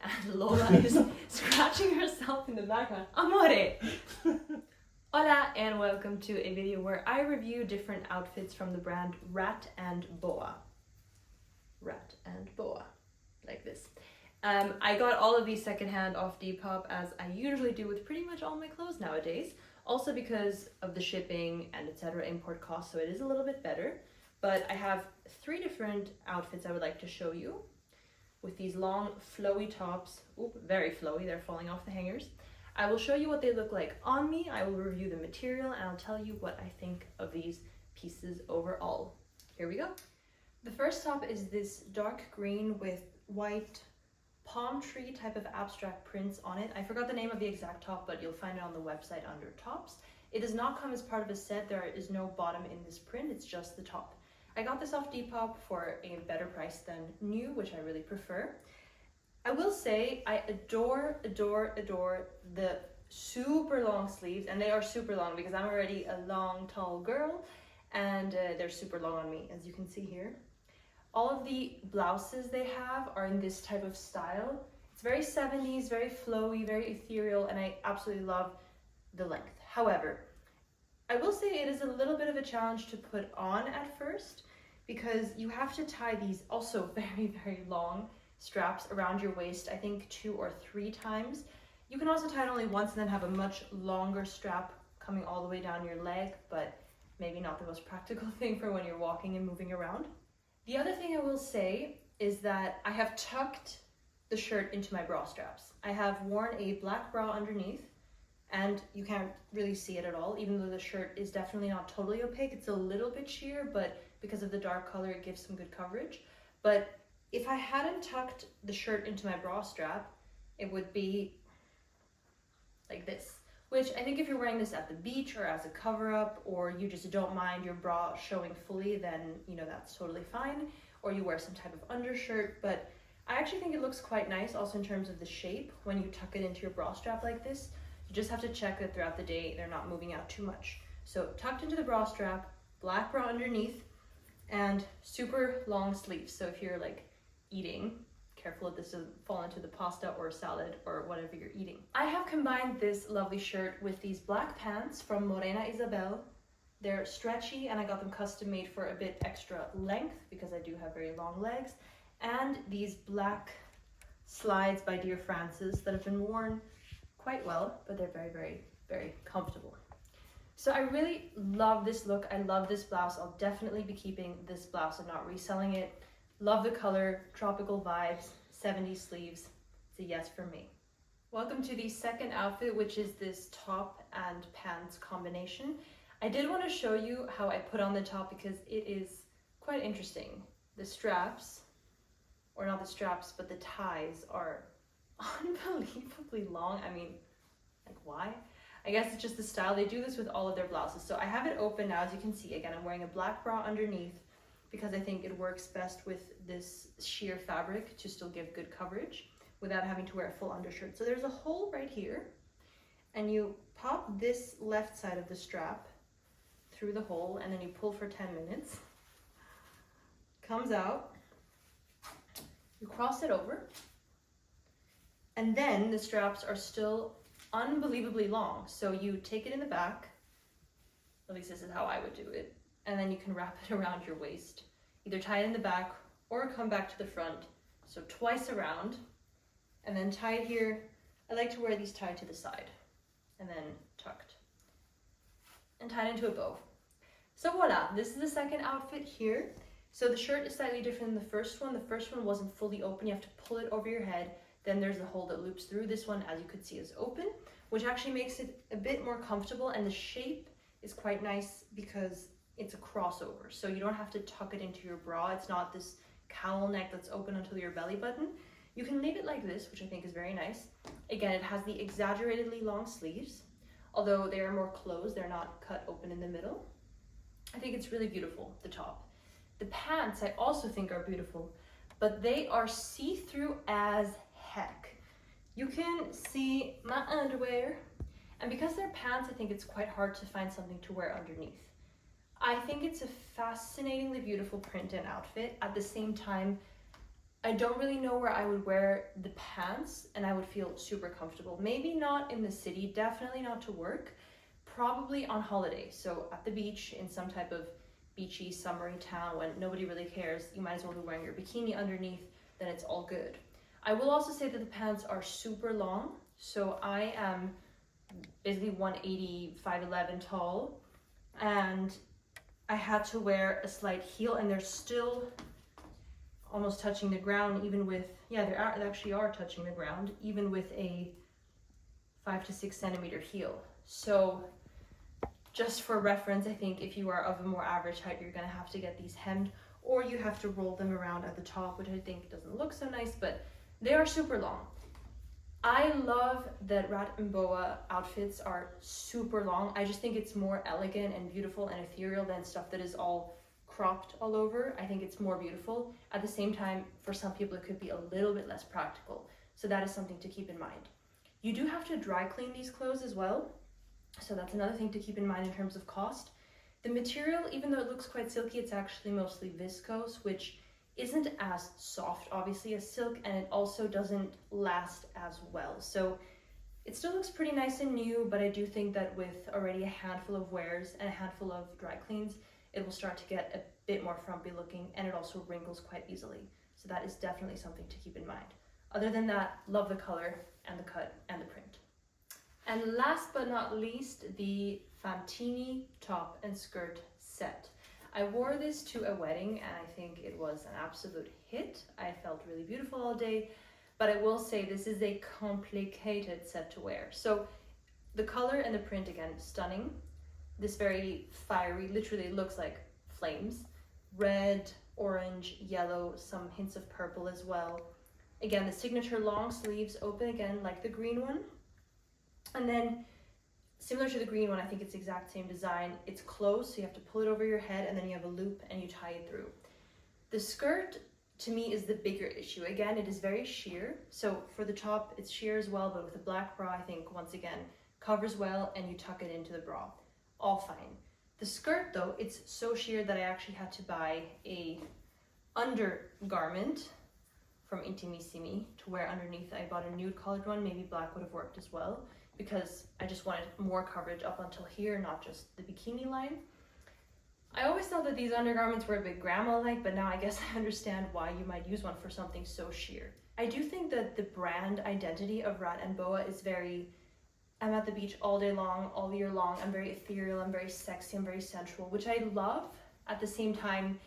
and Lola is scratching herself in the background. Amore! Hola and welcome to a video where I review different outfits from the brand Rat and Boa. Rat and Boa, like this. I got all of these secondhand off Depop, as I usually do with pretty much all my clothes nowadays. Also because of the shipping and etc. import costs, so it is a little bit better. But I have 3 different outfits I would like to show you with these long flowy tops. Oop, very flowy, they're falling off the hangers. I will show you what they look like on me, I will review the material, and I'll tell you what I think of these pieces overall. Here we go. The first top is this dark green with white palm tree type of abstract prints on it. I forgot the name of the exact top, but you'll find it on the website under tops. It does not come as part of a set. There is no bottom in this print, it's just the top. I got this off Depop for a better price than new, which I really prefer. I will say I adore the super long sleeves, and they are super long because I'm already a long, tall girl, and they're super long on me, as you can see here. All of the blouses they have are in this type of style. It's very 70s, very flowy, very ethereal, and I absolutely love the length. However, I will say it is a little bit of a challenge to put on at first because you have to tie these also very long straps around your waist, I think 2 or 3 times. You can also tie it only once and then have a much longer strap coming all the way down your leg, but maybe not the most practical thing for when you're walking and moving around. The other thing I will say is that I have tucked the shirt into my bra straps. I have worn a black bra underneath, and you can't really see it at all, even though the shirt is definitely not totally opaque. It's a little bit sheer, but because of the dark color, it gives some good coverage. But if I hadn't tucked the shirt into my bra strap, it would be like this. Which I think if you're wearing this at the beach or as a cover-up, or you just don't mind your bra showing fully, then you know that's totally fine. Or you wear some type of undershirt, but I actually think it looks quite nice also in terms of the shape when you tuck it into your bra strap like this. You just have to check that throughout the day they're not moving out too much. So tucked into the bra strap, black bra underneath, and super long sleeves. So if you're like eating, careful that this doesn't fall into the pasta or salad or whatever you're eating. I have combined this lovely shirt with these black pants from Morena Isabel. They're stretchy and I got them custom made for a bit extra length because I do have very long legs. And these black slides by Dear Francis that have been worn quite well, but they're very comfortable. So I really love this look. I love this blouse. I'll definitely be keeping this blouse and not reselling it. Love the color, tropical vibes, 70s sleeves. It's a yes for me. Welcome to the second outfit, which is this top and pants combination. I did want to show you how I put on the top because it is quite interesting. The straps, or not the straps, but the ties are unbelievably long. I mean, like why? I guess it's just the style. They do this with all of their blouses. So I have it open now, as you can see. Again, I'm wearing a black bra underneath because I think it works best with this sheer fabric to still give good coverage without having to wear a full undershirt. So there's a hole right here, and you pop this left side of the strap through the hole, and then you pull for 10 minutes. Comes out, you cross it over, and then the straps are still unbelievably long. So you take it in the back, at least this is how I would do it, and then you can wrap it around your waist. Either tie it in the back or come back to the front. So twice around, and then tie it here. I like to wear these tied to the side and then tucked and tied into a bow. So voila, this is the second outfit here. So the shirt is slightly different than the first one. The first one wasn't fully open. You have to pull it over your head. Then there's the hole that loops through. This one, as you could see, is open, which actually makes it a bit more comfortable, and the shape is quite nice because it's a crossover. So you don't have to tuck it into your bra. It's not this cowl neck that's open until your belly button. You can leave it like this, which I think is very nice. Again, it has the exaggeratedly long sleeves, although they are more closed. They're not cut open in the middle. I think it's really beautiful, the top. The pants I also think are beautiful, but they are see-through as heck. You can see my underwear, and because they're pants, I think it's quite hard to find something to wear underneath. I think it's a fascinatingly beautiful print and outfit. At the same time, I don't really know where I would wear the pants and I would feel super comfortable. Maybe not in the city, definitely not to work, probably on holiday. So at the beach in some type of beachy, summery town when nobody really cares, you might as well be wearing your bikini underneath, then it's all good. I will also say that the pants are super long. So I am basically 180, 5'11" tall, and I had to wear a slight heel and they're still almost touching the ground, even with, yeah, they actually are touching the ground, even with a 5 to 6 centimeter heel. So just for reference, I think if you are of a more average height, you're gonna have to get these hemmed, or you have to roll them around at the top, which I think doesn't look so nice, but they are super long. I love that Rat and Boa outfits are super long. I just think it's more elegant and beautiful and ethereal than stuff that is all cropped all over. I think it's more beautiful. At the same time, for some people, it could be a little bit less practical. So that is something to keep in mind. You do have to dry clean these clothes as well. So that's another thing to keep in mind in terms of cost. The material, even though it looks quite silky, it's actually mostly viscose, which isn't as soft, obviously, as silk, and it also doesn't last as well. So it still looks pretty nice and new, but I do think that with already a handful of wears and a handful of dry cleans, it will start to get a bit more frumpy looking, and it also wrinkles quite easily. So that is definitely something to keep in mind. Other than that, love the color and the cut and the print. And last but not least, the Fantini top and skirt set. I wore this to a wedding and I think it was an absolute hit. I felt really beautiful all day, but I will say this is a complicated set to wear. So the color and the print, again, stunning. This very fiery, literally looks like flames. Red, orange, yellow, some hints of purple as well. Again, the signature long sleeves open again like the green one. And then similar to the green one, I think it's the exact same design. It's closed, so you have to pull it over your head and then you have a loop and you tie it through. The skirt, to me, is the bigger issue. Again, it is very sheer. So for the top, it's sheer as well, but with the black bra, I think, once again, covers well and you tuck it into the bra. All fine. The skirt, though, it's so sheer that I actually had to buy a undergarment from Simi to wear underneath. I bought a nude colored one, maybe black would have worked as well, because I just wanted more coverage up until here, not just the bikini line. I always thought that these undergarments were a bit grandma-like, but now I guess I understand why you might use one for something so sheer. I do think that the brand identity of Rat and Boa is very, I'm at the beach all day long, all year long, I'm very ethereal, I'm very sexy, I'm very sensual, which I love. At the same time,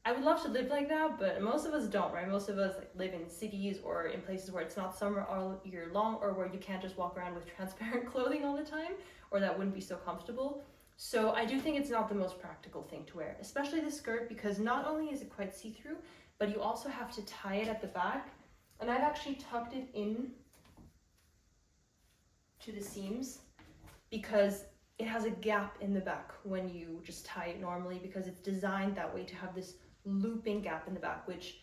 I would love to live like that, but most of us don't, right? Most of us live in cities or in places where it's not summer all year long, or where you can't just walk around with transparent clothing all the time, or that wouldn't be so comfortable. So I do think it's not the most practical thing to wear, especially the skirt, because not only is it quite see-through, but you also have to tie it at the back. And I've actually tucked it in to the seams because it has a gap in the back when you just tie it normally, because it's designed that way to have this looping gap in the back, which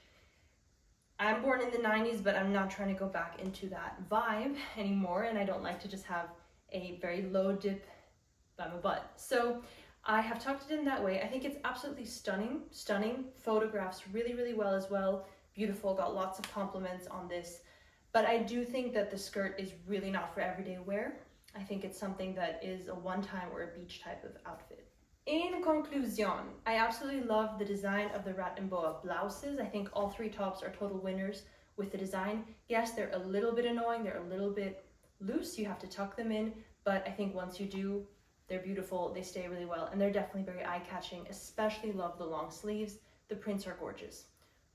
I'm born in the 90s, but I'm not trying to go back into that vibe anymore, and I don't like to just have a very low dip by my butt. So I have tucked it in that way. I think it's absolutely stunning, photographs really, really well as well. Beautiful, got lots of compliments on this, but I do think that the skirt is really not for everyday wear. I think it's something that is a one-time or a beach type of outfit. In conclusion, I absolutely love the design of the Rat and Boa blouses. I think all three tops are total winners with the design. Yes, they're a little bit annoying, they're a little bit loose, you have to tuck them in, but I think once you do, they're beautiful, they stay really well, and they're definitely very eye-catching. Especially love the long sleeves. The prints are gorgeous.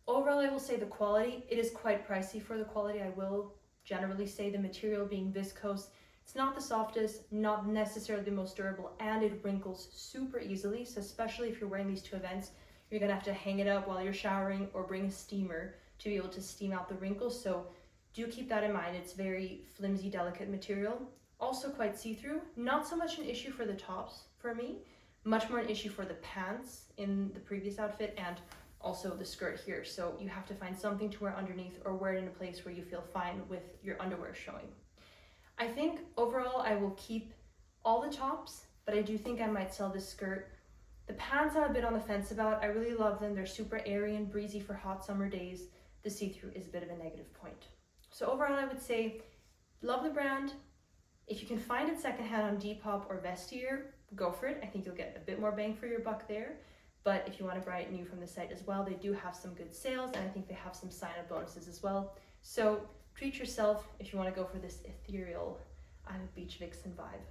Overall, I will say the quality, it is quite pricey for the quality. I will generally say the material being viscose, it's not the softest, not necessarily the most durable, and it wrinkles super easily. So especially if you're wearing these to events, you're gonna have to hang it up while you're showering or bring a steamer to be able to steam out the wrinkles. So do keep that in mind. It's very flimsy, delicate material. Also quite see-through. Not so much an issue for the tops for me, much more an issue for the pants in the previous outfit and also the skirt here. So you have to find something to wear underneath or wear it in a place where you feel fine with your underwear showing. I think overall I will keep all the tops, but I do think I might sell this skirt. The pants I'm a bit on the fence about. I really love them. They're super airy and breezy for hot summer days, the see-through is a bit of a negative point. So overall, I would say, love the brand. If you can find it secondhand on Depop or Vestiaire, go for it. I think you'll get a bit more bang for your buck there. But if you want to buy it new from the site as well, they do have some good sales, and I think they have some sign-up bonuses as well. So treat yourself if you want to go for this ethereal, I'm a beach vixen vibe.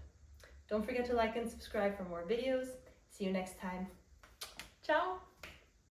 Don't forget to like and subscribe for more videos. See you next time. Ciao!